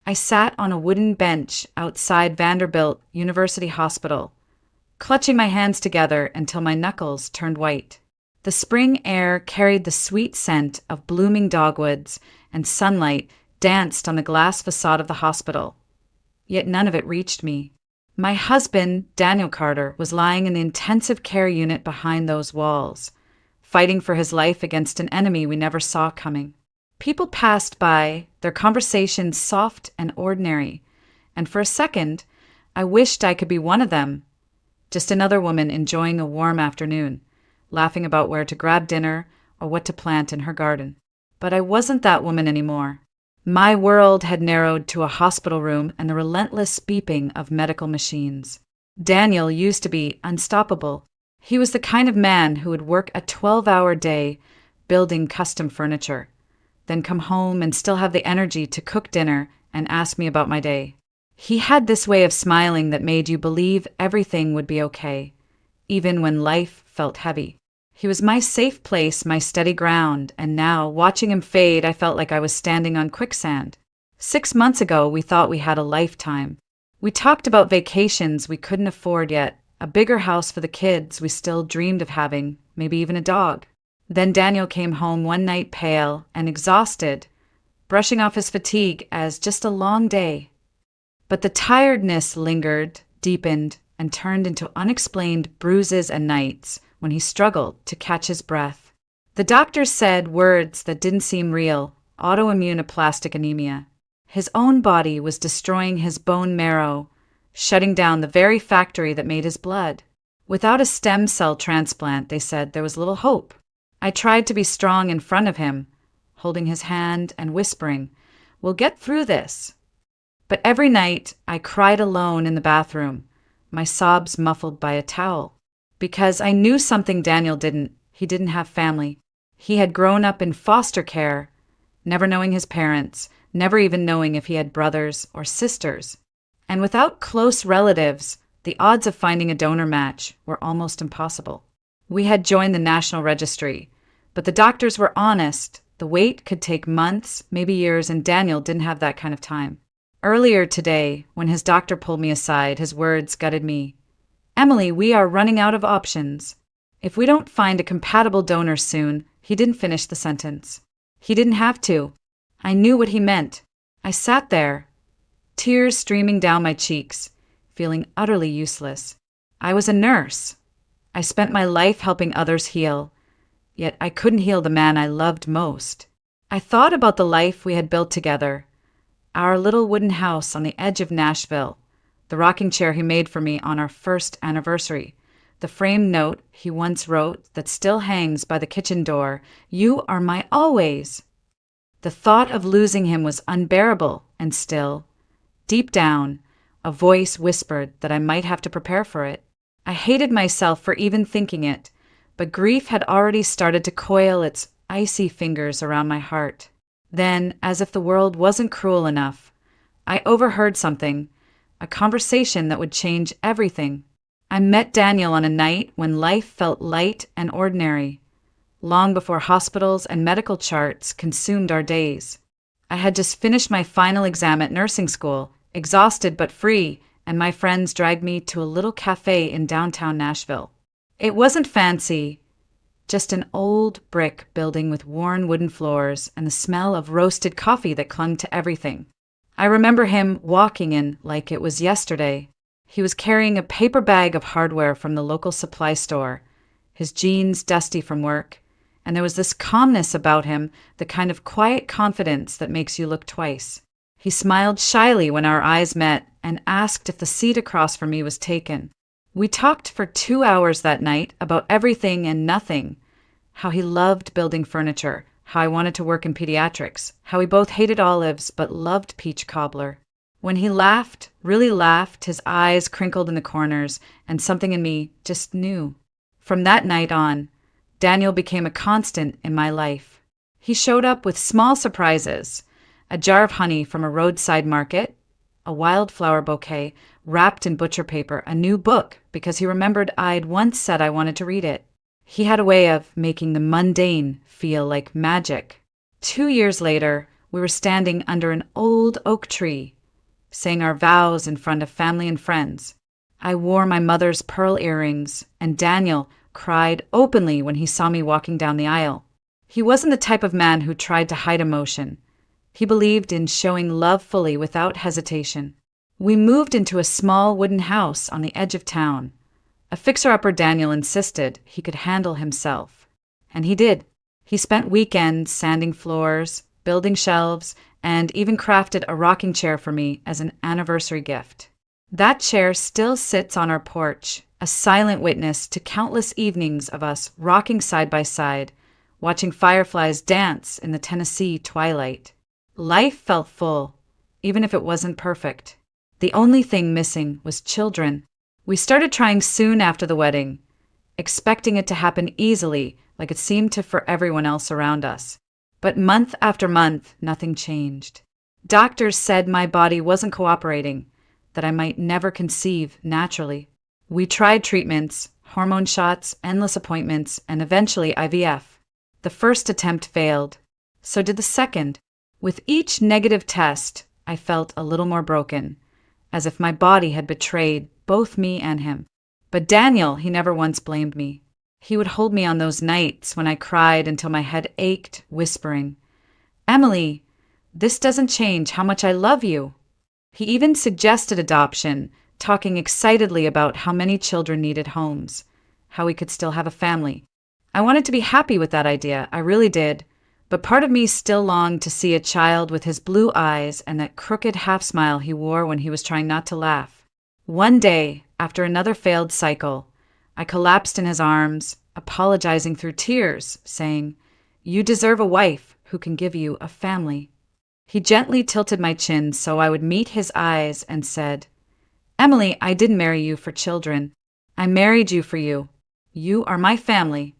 I sat on a wooden bench outside Vanderbilt University Hospital, clutching my hands together until my knuckles turned white. The spring air carried the sweet scent of blooming dogwoods, and sunlight danced on the glass facade of the hospital. Yet none of it reached me. My husband, Daniel Carter, was lying in the intensive care unit behind those walls, fighting for his life against an enemy we never saw coming. People passed by, their conversations soft and ordinary, and for a second, I wished I could be one of them. Just another woman enjoying a warm afternoon, laughing about where to grab dinner or what to plant in her garden. But I wasn't that woman anymore. My world had narrowed to a hospital room and the relentless beeping of medical machines. Daniel used to be unstoppable. He was the kind of man who would work a 12-hour day building custom furniture, then come home and still have the energy to cook dinner and ask me about my day. He had this way of smiling that made you believe everything would be okay, even when life felt heavy. He was my safe place, my steady ground, and now, watching him fade, I felt like I was standing on quicksand. 6 months ago, we thought we had a lifetime. We talked about vacations we couldn't afford yet, a bigger house for the kids we still dreamed of having, maybe even a dog. Then Daniel came home one night pale and exhausted, brushing off his fatigue as just a long day. But the tiredness lingered, deepened, and turned into unexplained bruises and nights when he struggled to catch his breath. The doctors said words that didn't seem real: autoimmune aplastic anemia. His own body was destroying his bone marrow, shutting down the very factory that made his blood. Without a stem cell transplant, they said, there was little hope. I tried to be strong in front of him, holding his hand and whispering, "We'll get through this." But every night I cried alone in the bathroom, my sobs muffled by a towel. Because I knew something Daniel didn't. He didn't have family. He had grown up in foster care, never knowing his parents, never even knowing if he had brothers or sisters. And without close relatives, the odds of finding a donor match were almost impossible. We had joined the national registry, but the doctors were honest. The wait could take months, maybe years, and Daniel didn't have that kind of time. Earlier today, when his doctor pulled me aside, his words gutted me. "Emily, we are running out of options. If we don't find a compatible donor soon," he didn't finish the sentence. He didn't have to. I knew what he meant. I sat there, tears streaming down my cheeks, feeling utterly useless. I was a nurse. I spent my life helping others heal, yet I couldn't heal the man I loved most. I thought about the life we had built together, our little wooden house on the edge of Nashville, the rocking chair he made for me on our first anniversary, the framed note he once wrote that still hangs by the kitchen door, "You are my always." The thought of losing him was unbearable, and still, deep down, a voice whispered that I might have to prepare for it. I hated myself for even thinking it, but grief had already started to coil its icy fingers around my heart. Then, as if the world wasn't cruel enough, I overheard something, a conversation that would change everything. I met Daniel on a night when life felt light and ordinary, long before hospitals and medical charts consumed our days. I had just finished my final exam at nursing school, exhausted but free, and my friends dragged me to a little cafe in downtown Nashville. It wasn't fancy, just an old brick building with worn wooden floors and the smell of roasted coffee that clung to everything. I remember him walking in like it was yesterday. He was carrying a paper bag of hardware from the local supply store, his jeans dusty from work, and there was this calmness about him, the kind of quiet confidence that makes you look twice. He smiled shyly when our eyes met and asked if the seat across from me was taken. We talked for 2 hours that night about everything and nothing, how he loved building furniture, how I wanted to work in pediatrics, how we both hated olives but loved peach cobbler. When he laughed, really laughed, his eyes crinkled in the corners, and something in me just knew. From that night on, Daniel became a constant in my life. He showed up with small surprises: a jar of honey from a roadside market, a wildflower bouquet wrapped in butcher paper, a new book because he remembered I'd once said I wanted to read it. He had a way of making the mundane feel like magic. 2 years later, we were standing under an old oak tree, saying our vows in front of family and friends. I wore my mother's pearl earrings, and Daniel cried openly when he saw me walking down the aisle. He wasn't the type of man who tried to hide emotion. He believed in showing love fully without hesitation. We moved into a small wooden house on the edge of town. A fixer-upper Daniel insisted he could handle himself. And he did. He spent weekends sanding floors, building shelves, and even crafted a rocking chair for me as an anniversary gift. That chair still sits on our porch, a silent witness to countless evenings of us rocking side by side, watching fireflies dance in the Tennessee twilight. Life felt full, even if it wasn't perfect. The only thing missing was children. We started trying soon after the wedding, expecting it to happen easily, like it seemed to for everyone else around us. But month after month, nothing changed. Doctors said my body wasn't cooperating, that I might never conceive naturally. We tried treatments, hormone shots, endless appointments, and eventually IVF. The first attempt failed. So did the second. With each negative test, I felt a little more broken, as if my body had betrayed both me and him. But Daniel, he never once blamed me. He would hold me on those nights when I cried until my head ached, whispering, "Emily, this doesn't change how much I love you." He even suggested adoption, talking excitedly about how many children needed homes, how we could still have a family. I wanted to be happy with that idea, I really did, but part of me still longed to see a child with his blue eyes and that crooked half-smile he wore when he was trying not to laugh. One day, after another failed cycle, I collapsed in his arms, apologizing through tears, saying, "You deserve a wife who can give you a family." He gently tilted my chin so I would meet his eyes and said, "Emily, I didn't marry you for children. I married you for you. You are my family."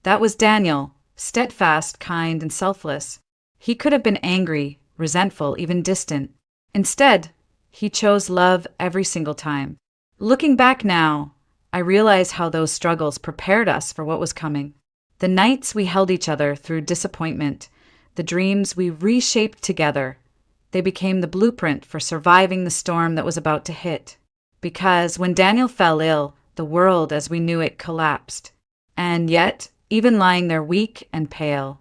That was Daniel, steadfast, kind, and selfless. He could have been angry, resentful, even distant. Instead, he chose love every single time. Looking back now, I realize how those struggles prepared us for what was coming. The nights we held each other through disappointment, the dreams we reshaped together, they became the blueprint for surviving the storm that was about to hit. Because when Daniel fell ill, the world as we knew it collapsed. And yet, even lying there weak and pale,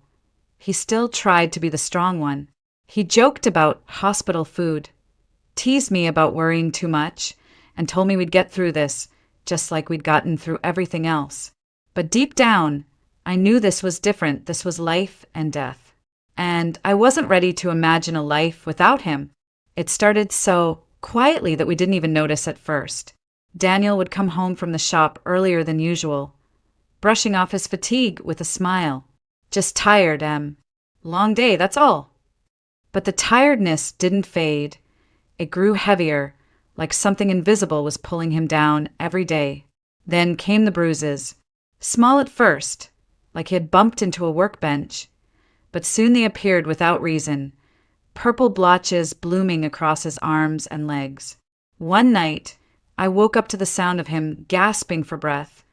he still tried to be the strong one. He joked about hospital food, teased me about worrying too much, and told me we'd get through this, just like we'd gotten through everything else. But deep down, I knew this was different. This was life and death. And I wasn't ready to imagine a life without him. It started so quietly that we didn't even notice at first. Daniel would come home from the shop earlier than usual, brushing off his fatigue with a smile. "Just tired, Em. Long day, that's all." But the tiredness didn't fade. It grew heavier, like something invisible was pulling him down every day. Then came the bruises. Small at first, like he had bumped into a workbench, but soon they appeared without reason, purple blotches blooming across his arms and legs. One night, I woke up to the sound of him gasping for breath,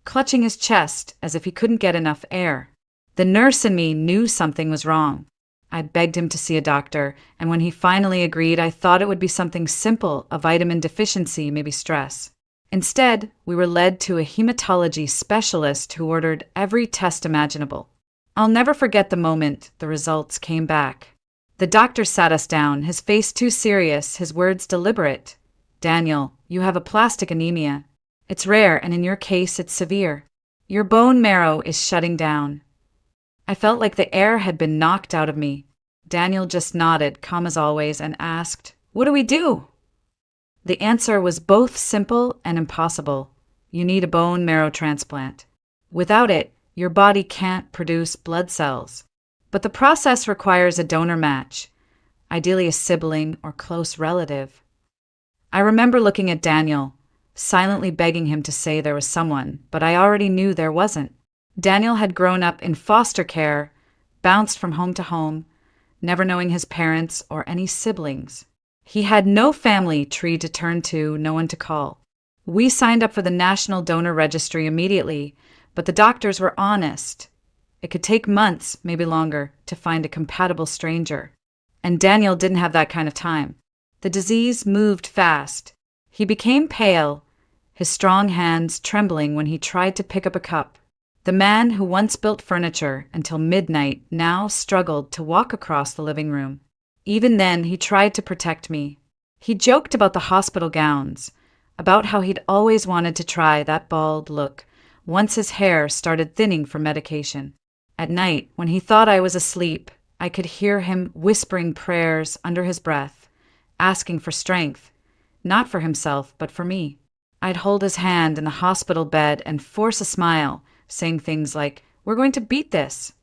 clutching his chest as if he couldn't get enough air. The nurse in me knew something was wrong. I begged him to see a doctor, and when he finally agreed, I thought it would be something simple, a vitamin deficiency, maybe stress. Instead, we were led to a hematology specialist who ordered every test imaginable. I'll never forget the moment the results came back. The doctor sat us down, his face too serious, his words deliberate. "Daniel, you have aplastic anemia. It's rare, and in your case, it's severe. Your bone marrow is shutting down." I felt like the air had been knocked out of me. Daniel just nodded, calm as always, and asked, "What do we do?" The answer was both simple and impossible. You need a bone marrow transplant. Without it, your body can't produce blood cells. But the process requires a donor match, ideally a sibling or close relative. I remember looking at Daniel, silently begging him to say there was someone, but I already knew there wasn't. Daniel had grown up in foster care, bounced from home to home, never knowing his parents or any siblings. He had no family tree to turn to, no one to call. We signed up for the National Donor Registry immediately, but the doctors were honest. It could take months, maybe longer, to find a compatible stranger. And Daniel didn't have that kind of time. The disease moved fast. He became pale, his strong hands trembling when he tried to pick up a cup. The man who once built furniture until midnight now struggled to walk across the living room. Even then, he tried to protect me. He joked about the hospital gowns, about how he'd always wanted to try that bald look once his hair started thinning from medication. At night, when he thought I was asleep, I could hear him whispering prayers under his breath, asking for strength, not for himself, but for me. I'd hold his hand in the hospital bed and force a smile, saying things like, "We're going to beat this."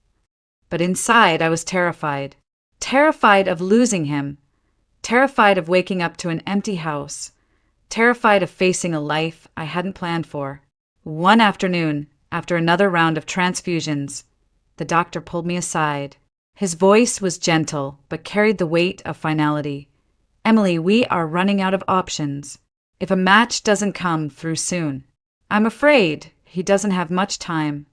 But inside, I was terrified. Terrified of losing him. Terrified of waking up to an empty house. Terrified of facing a life I hadn't planned for. One afternoon, after another round of transfusions, the doctor pulled me aside. His voice was gentle, but carried the weight of finality. "Emily, we are running out of options. If a match doesn't come through soon, I'm afraid he doesn't have much time."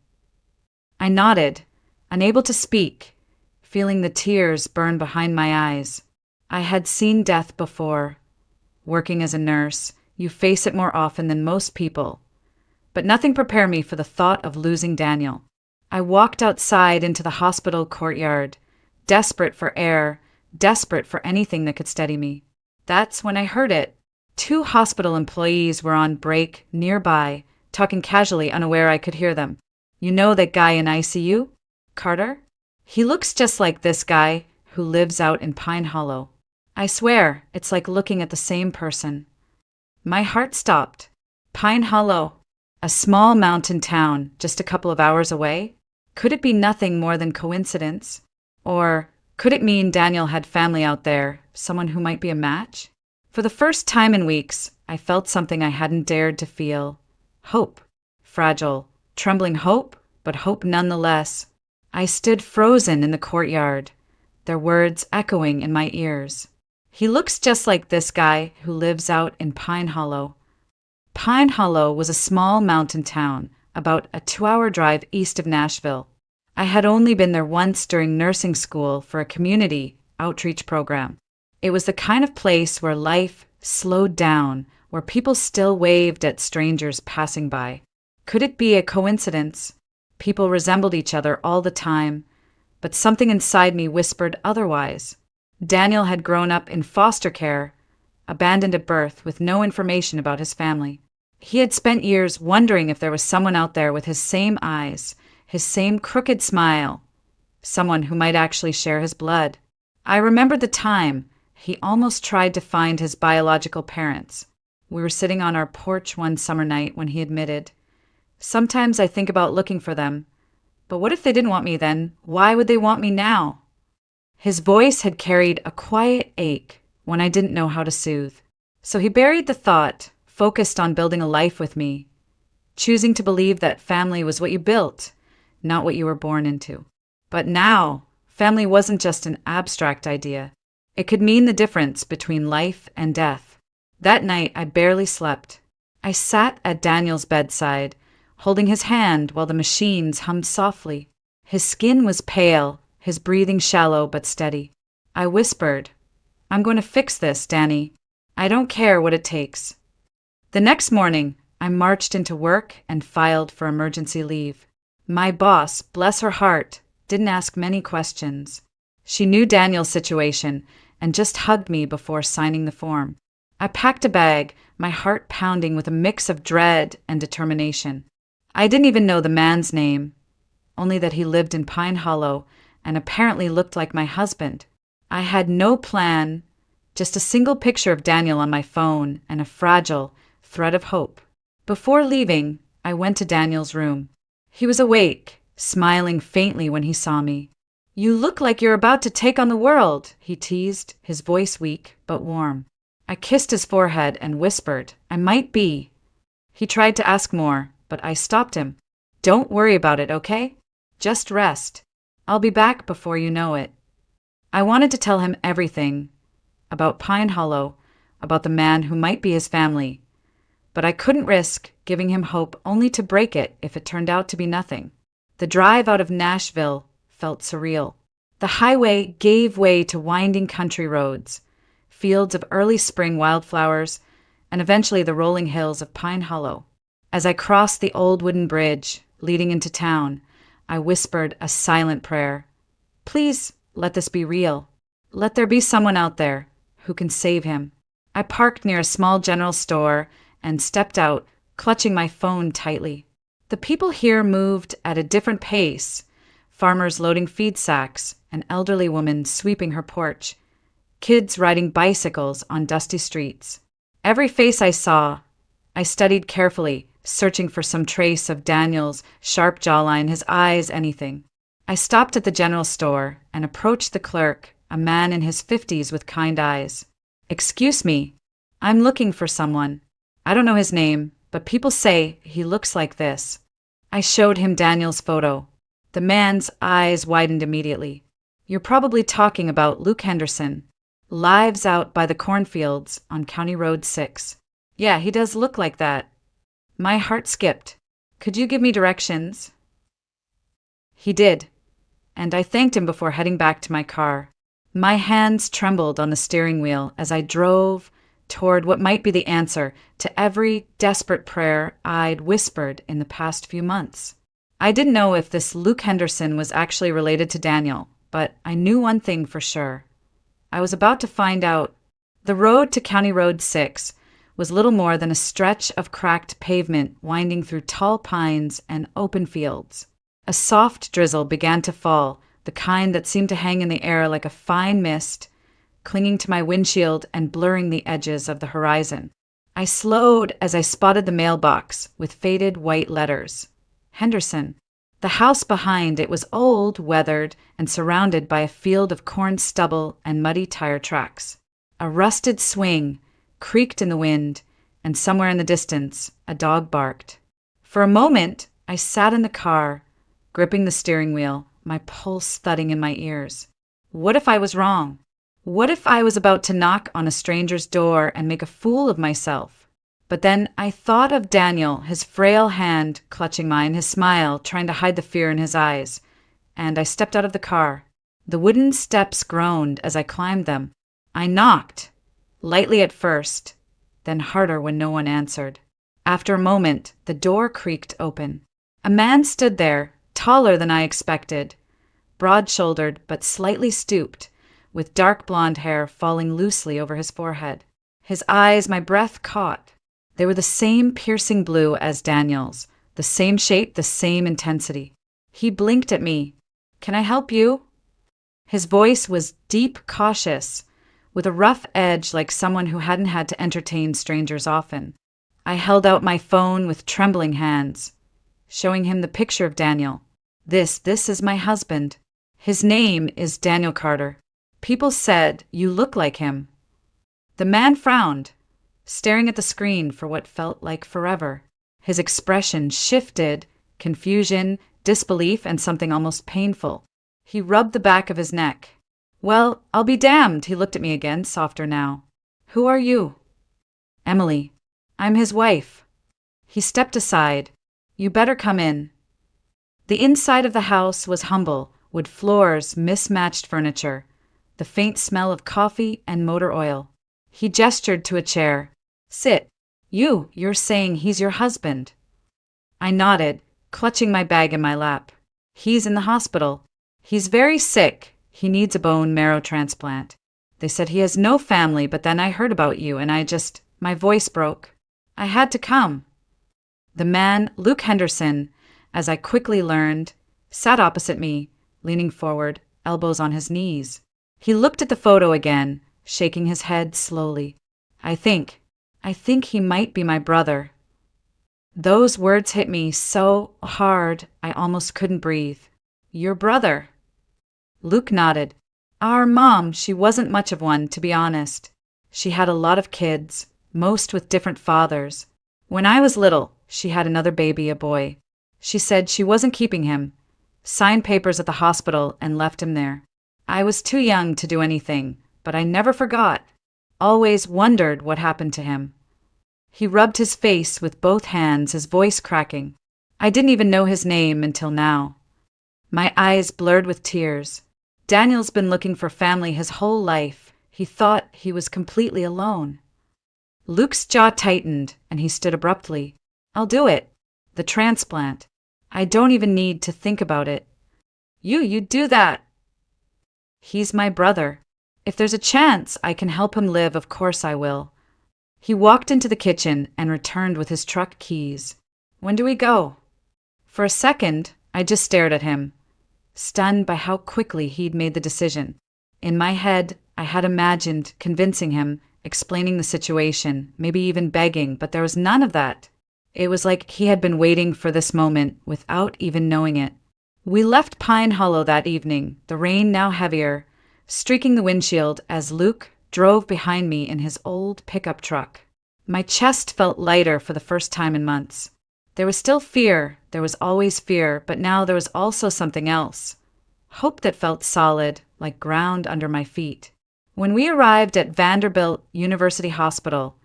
I nodded, unable to speak, feeling the tears burn behind my eyes. I had seen death before. Working as a nurse, you face it more often than most people. But nothing prepared me for the thought of losing Daniel. I walked outside into the hospital courtyard, desperate for air, desperate for anything that could steady me. That's when I heard it. 2 hospital employees were on break nearby, talking casually, unaware I could hear them. "You know that guy in ICU? Carter? He looks just like this guy who lives out in Pine Hollow." I swear, it's like looking at the same person. My heart stopped. Pine Hollow, a small mountain town just a couple of hours away? Could it be nothing more than coincidence? Or could it mean Daniel had family out there, someone who might be a match? For the first time in weeks, I felt something I hadn't dared to feel. Hope. Fragile, trembling hope, but hope nonetheless. I stood frozen in the courtyard, their words echoing in my ears. "He looks just like this guy who lives out in Pine Hollow." Pine Hollow was a small mountain town, about a 2-hour drive east of Nashville. I had only been there once during nursing school for a community outreach program. It was the kind of place where life slowed down, where people still waved at strangers passing by. Could it be a coincidence? People resembled each other all the time, but something inside me whispered otherwise. Daniel had grown up in foster care, abandoned at birth with no information about his family. He had spent years wondering if there was someone out there with his same eyes, his same crooked smile, someone who might actually share his blood. I remembered the time he almost tried to find his biological parents. We were sitting on our porch one summer night when he admitted, "Sometimes I think about looking for them, but what if they didn't want me then? Why would they want me now?" His voice had carried a quiet ache when I didn't know how to soothe. So he buried the thought, focused on building a life with me, choosing to believe that family was what you built, not what you were born into. But now, family wasn't just an abstract idea. It could mean the difference between life and death. That night, I barely slept. I sat at Daniel's bedside, holding his hand while the machines hummed softly. His skin was pale, his breathing shallow but steady. I whispered, "I'm going to fix this, Danny. I don't care what it takes." The next morning, I marched into work and filed for emergency leave. My boss, bless her heart, didn't ask many questions. She knew Daniel's situation and just hugged me before signing the form. I packed a bag, my heart pounding with a mix of dread and determination. I didn't even know the man's name, only that he lived in Pine Hollow and apparently looked like my husband. I had no plan, just a single picture of Daniel on my phone and a fragile thread of hope. Before leaving, I went to Daniel's room. He was awake, smiling faintly when he saw me. "You look like you're about to take on the world," he teased, his voice weak but warm. I kissed his forehead and whispered, "I might be." He tried to ask more, but I stopped him. "Don't worry about it, okay? Just rest. I'll be back before you know it." I wanted to tell him everything, about Pine Hollow, about the man who might be his family, but I couldn't risk giving him hope only to break it if it turned out to be nothing. The drive out of Nashville felt surreal. The highway gave way to winding country roads, fields of early spring wildflowers, and eventually the rolling hills of Pine Hollow. As I crossed the old wooden bridge leading into town, I whispered a silent prayer. Please let this be real. Let there be someone out there who can save him. I parked near a small general store and stepped out, clutching my phone tightly. The people here moved at a different pace, farmers loading feed sacks, an elderly woman sweeping her porch, kids riding bicycles on dusty streets. Every face I saw, I studied carefully, searching for some trace of Daniel's sharp jawline, his eyes, anything. I stopped at the general store and approached the clerk, a man in his 50s with kind eyes. Excuse me, I'm looking for someone. I don't know his name, but people say he looks like this. I showed him Daniel's photo. The man's eyes widened immediately. You're probably talking about Luke Henderson. Lives out by the cornfields on County Road 6. Yeah, he does look like that. My heart skipped. Could you give me directions? He did, and I thanked him before heading back to my car. My hands trembled on the steering wheel as I drove toward what might be the answer to every desperate prayer I'd whispered in the past few months. I didn't know if this Luke Henderson was actually related to Daniel, but I knew one thing for sure. I was about to find out. The road to County Road 6 was little more than a stretch of cracked pavement winding through tall pines and open fields. A soft drizzle began to fall, the kind that seemed to hang in the air like a fine mist, clinging to my windshield and blurring the edges of the horizon. I slowed as I spotted the mailbox with faded white letters. Henderson. The house behind it was old, weathered, and surrounded by a field of corn stubble and muddy tire tracks. A rusted swing creaked in the wind, and somewhere in the distance, a dog barked. For a moment, I sat in the car, gripping the steering wheel, my pulse thudding in my ears. What if I was wrong? What if I was about to knock on a stranger's door and make a fool of myself? But then I thought of Daniel, his frail hand clutching mine, his smile trying to hide the fear in his eyes, and I stepped out of the car. The wooden steps groaned as I climbed them. I knocked, lightly at first, then harder when no one answered. After a moment, the door creaked open. A man stood there, taller than I expected, broad-shouldered but slightly stooped, with dark blonde hair falling loosely over his forehead. His eyes my breath caught. They were the same piercing blue as Daniel's, the same shape, the same intensity. He blinked at me. Can I help you? His voice was deep, cautious, with a rough edge like someone who hadn't had to entertain strangers often. I held out my phone with trembling hands, showing him the picture of Daniel. This is my husband. His name is Daniel Carter. People said you look like him. The man frowned, staring at the screen for what felt like forever. His expression shifted, confusion, disbelief, and something almost painful. He rubbed the back of his neck. Well, I'll be damned, he looked at me again, softer now. Who are you? Emily. I'm his wife. He stepped aside. You better come in. The inside of the house was humble, wood floors, mismatched furniture, the faint smell of coffee and motor oil. He gestured to a chair. Sit. You're saying he's your husband. I nodded, clutching my bag in my lap. He's in the hospital. He's very sick. He needs a bone marrow transplant. They said he has no family, but then I heard about you and my voice broke. I had to come. The man, Luke Henderson, as I quickly learned, sat opposite me, leaning forward, elbows on his knees. He looked at the photo again, shaking his head slowly. I think he might be my brother. Those words hit me so hard I almost couldn't breathe. Your brother. Luke nodded. Our mom, she wasn't much of one, to be honest. She had a lot of kids, most with different fathers. When I was little, she had another baby, a boy. She said she wasn't keeping him, signed papers at the hospital and left him there. I was too young to do anything, but I never forgot. Always wondered what happened to him. He rubbed his face with both hands, his voice cracking. I didn't even know his name until now. My eyes blurred with tears. Daniel's been looking for family his whole life. He thought he was completely alone. Luke's jaw tightened, and he stood abruptly. I'll do it. The transplant. I don't even need to think about it. You do that. He's my brother. If there's a chance I can help him live, of course I will. He walked into the kitchen and returned with his truck keys. When do we go? For a second, I just stared at him, stunned by how quickly he'd made the decision. In my head, I had imagined convincing him, explaining the situation, maybe even begging, but there was none of that. It was like he had been waiting for this moment without even knowing it. We left Pine Hollow that evening, the rain now heavier, streaking the windshield as Luke drove behind me in his old pickup truck. My chest felt lighter for the first time in months. There was still fear, there was always fear, but now there was also something else. Hope that felt solid, like ground under my feet. When we arrived at Vanderbilt University Hospital,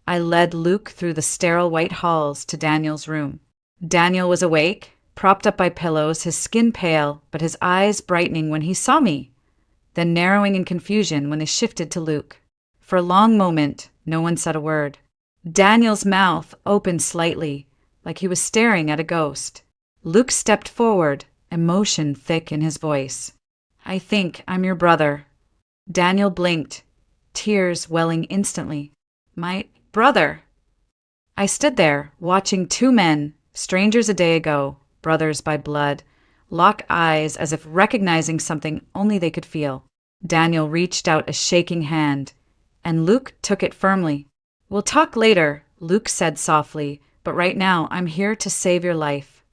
I led Luke through the sterile white halls to Daniel's room. Daniel was awake, propped up by pillows, his skin pale, but his eyes brightening when he saw me, then narrowing in confusion when they shifted to Luke. For a long moment, no one said a word. Daniel's mouth opened slightly, like he was staring at a ghost. Luke stepped forward, emotion thick in his voice. I think I'm your brother. Daniel blinked, tears welling instantly. My brother. I stood there, watching two men, strangers a day ago, brothers by blood, lock eyes as if recognizing something only they could feel. Daniel reached out a shaking hand, and Luke took it firmly. We'll talk later, Luke said softly, but right now I'm here to save your life.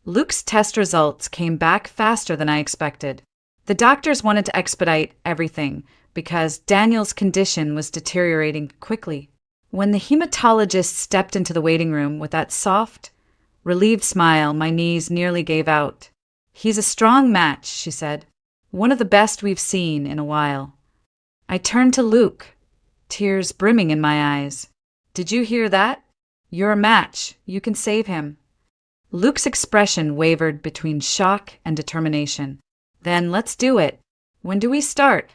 Luke's test results came back faster than I expected. The doctors wanted to expedite everything because Daniel's condition was deteriorating quickly. When the hematologist stepped into the waiting room with that soft, relieved smile, my knees nearly gave out. He's a strong match, she said. One of the best we've seen in a while. I turned to Luke, tears brimming in my eyes. Did you hear that? You're a match. You can save him. Luke's expression wavered between shock and determination. Then let's do it. When do we start?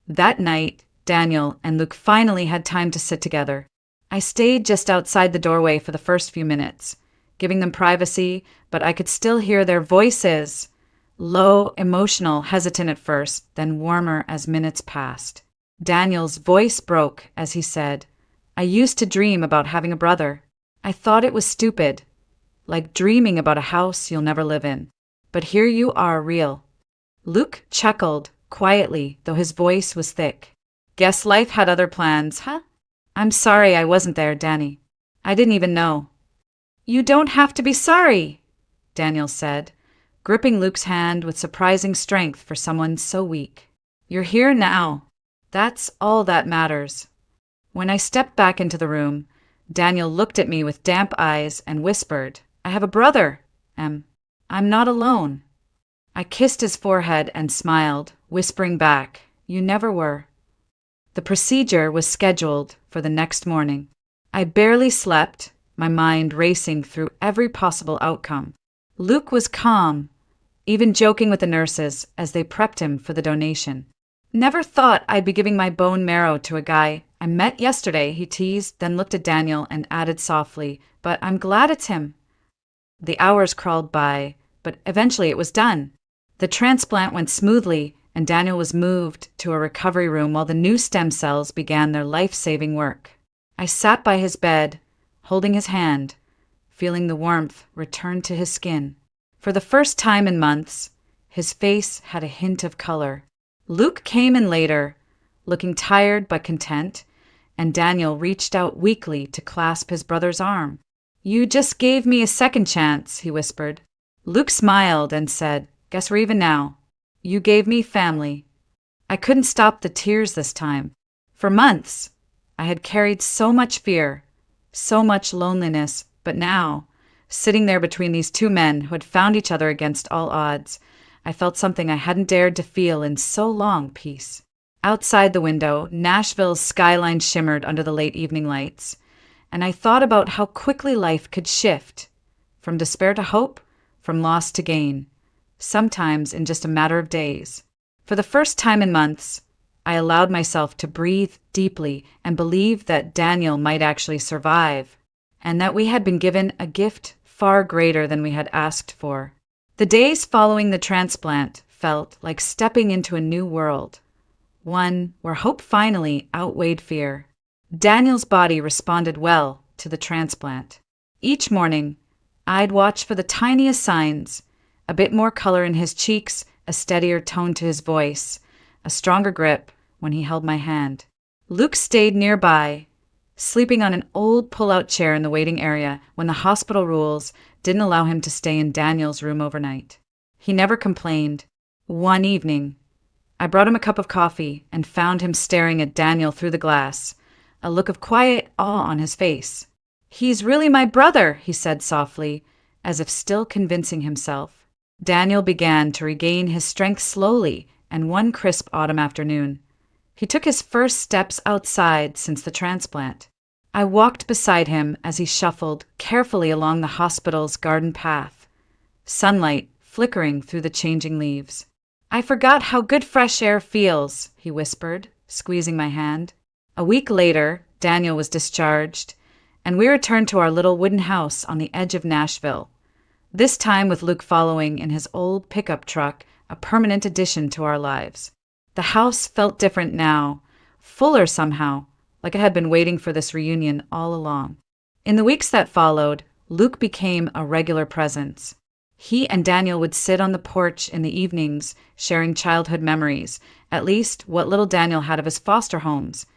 That night, Daniel and Luke finally had time to sit together. I stayed just outside the doorway for the first few minutes, giving them privacy, but I could still hear their voices. Low, emotional, hesitant at first, then warmer as minutes passed. Daniel's voice broke as he said, I used to dream about having a brother. I thought it was stupid, like dreaming about a house you'll never live in. But here you are, real. Luke chuckled, quietly, though his voice was thick. Guess life had other plans, huh? I'm sorry I wasn't there, Danny. I didn't even know. You don't have to be sorry, Daniel said, gripping Luke's hand with surprising strength for someone so weak. You're here now. That's all that matters. When I stepped back into the room, Daniel looked at me with damp eyes and whispered, I have a brother, Em. I'm not alone. I kissed his forehead and smiled, whispering back, You never were. The procedure was scheduled for the next morning. I barely slept, my mind racing through every possible outcome. Luke was calm, even joking with the nurses as they prepped him for the donation. Never thought I'd be giving my bone marrow to a guy I met yesterday, he teased, then looked at Daniel and added softly, But I'm glad it's him. The hours crawled by, but eventually it was done. The transplant went smoothly, and Daniel was moved to a recovery room while the new stem cells began their life-saving work. I sat by his bed, holding his hand, feeling the warmth return to his skin. For the first time in months, his face had a hint of color. Luke came in later, looking tired but content, and Daniel reached out weakly to clasp his brother's arm. You just gave me a second chance, he whispered. Luke smiled and said, Guess we're even now. You gave me family. I couldn't stop the tears this time. For months, I had carried so much fear, so much loneliness, but now, sitting there between these two men who had found each other against all odds, I felt something I hadn't dared to feel in so long, peace. Outside the window, Nashville's skyline shimmered under the late evening lights, and I thought about how quickly life could shift, from despair to hope, from loss to gain, sometimes in just a matter of days. For the first time in months, I allowed myself to breathe deeply and believe that Daniel might actually survive, and that we had been given a gift far greater than we had asked for. The days following the transplant felt like stepping into a new world, one where hope finally outweighed fear. Daniel's body responded well to the transplant. Each morning, I'd watch for the tiniest signs: a bit more color in his cheeks, a steadier tone to his voice, a stronger grip when he held my hand. Luke stayed nearby, sleeping on an old pull-out chair in the waiting area when the hospital rules didn't allow him to stay in Daniel's room overnight. He never complained. One evening, I brought him a cup of coffee and found him staring at Daniel through the glass, a look of quiet awe on his face. "He's really my brother," he said softly, as if still convincing himself. Daniel began to regain his strength slowly, and one crisp autumn afternoon, he took his first steps outside since the transplant. I walked beside him as he shuffled carefully along the hospital's garden path, sunlight flickering through the changing leaves. "I forgot how good fresh air feels," he whispered, squeezing my hand. A week later, Daniel was discharged, and we returned to our little wooden house on the edge of Nashville, this time with Luke following in his old pickup truck, a permanent addition to our lives. The house felt different now, fuller somehow, like it had been waiting for this reunion all along. In the weeks that followed, Luke became a regular presence. He and Daniel would sit on the porch in the evenings, sharing childhood memories, at least what little Daniel had of his foster homes,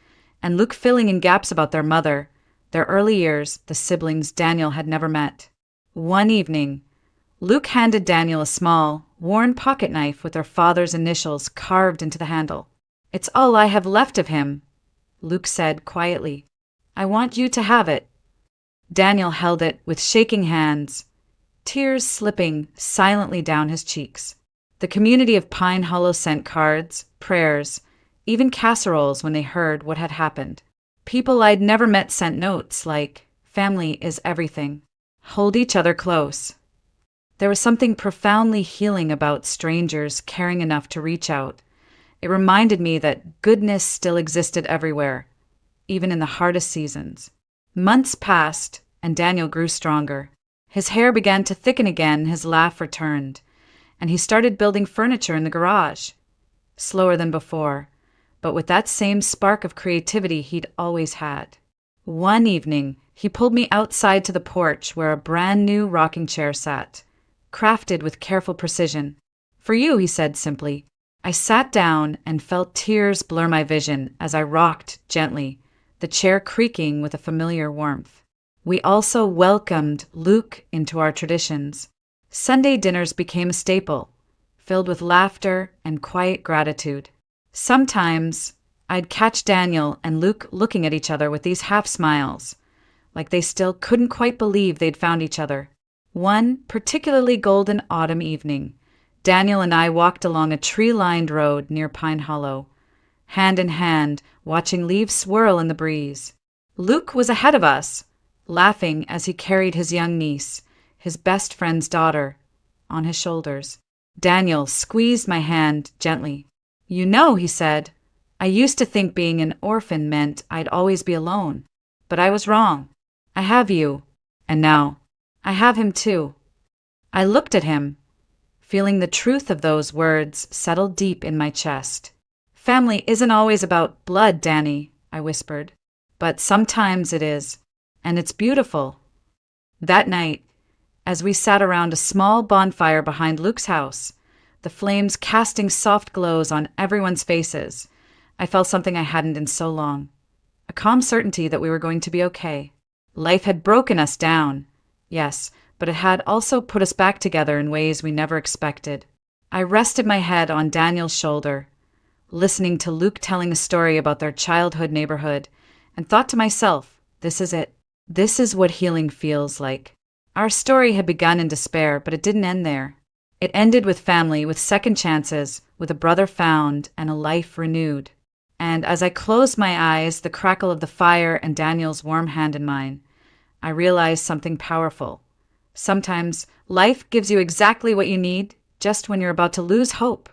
and Luke filling in gaps about their mother, their early years, the siblings Daniel had never met. One evening, Luke handed Daniel a small, worn pocket knife with their father's initials carved into the handle. "It's all I have left of him," Luke said quietly. "I want you to have it." Daniel held it with shaking hands, tears slipping silently down his cheeks. The community of Pine Hollow sent cards, prayers, even casseroles when they heard what had happened. People I'd never met sent notes like, "Family is everything. Hold each other close." There was something profoundly healing about strangers caring enough to reach out. It reminded me that goodness still existed everywhere, even in the hardest seasons. Months passed, and Daniel grew stronger. His hair began to thicken again, his laugh returned, and he started building furniture in the garage. Slower than before, but with that same spark of creativity he'd always had. One evening, he pulled me outside to the porch where a brand new rocking chair sat, crafted with careful precision. "For you," he said simply. I sat down and felt tears blur my vision as I rocked gently, the chair creaking with a familiar warmth. We also welcomed Luke into our traditions. Sunday dinners became a staple, filled with laughter and quiet gratitude. Sometimes I'd catch Daniel and Luke looking at each other with these half smiles, like they still couldn't quite believe they'd found each other. One particularly golden autumn evening, Daniel and I walked along a tree-lined road near Pine Hollow, hand in hand, watching leaves swirl in the breeze. Luke was ahead of us, laughing as he carried his young niece, his best friend's daughter, on his shoulders. Daniel squeezed my hand gently. "You know," he said, "I used to think being an orphan meant I'd always be alone, but I was wrong. I have you, and now I have him too." I looked at him, feeling the truth of those words settle deep in my chest. "Family isn't always about blood, Danny," I whispered, "but sometimes it is, and it's beautiful." That night, as we sat around a small bonfire behind Luke's house, the flames casting soft glows on everyone's faces, I felt something I hadn't in so long, a calm certainty that we were going to be okay. Life had broken us down, yes, but it had also put us back together in ways we never expected. I rested my head on Daniel's shoulder, listening to Luke telling a story about their childhood neighborhood, and thought to myself, this is it. This is what healing feels like. Our story had begun in despair, but it didn't end there. It ended with family, with second chances, with a brother found, and a life renewed. And as I closed my eyes, the crackle of the fire and Daniel's warm hand in mine, I realized something powerful. Sometimes life gives you exactly what you need just when you're about to lose hope.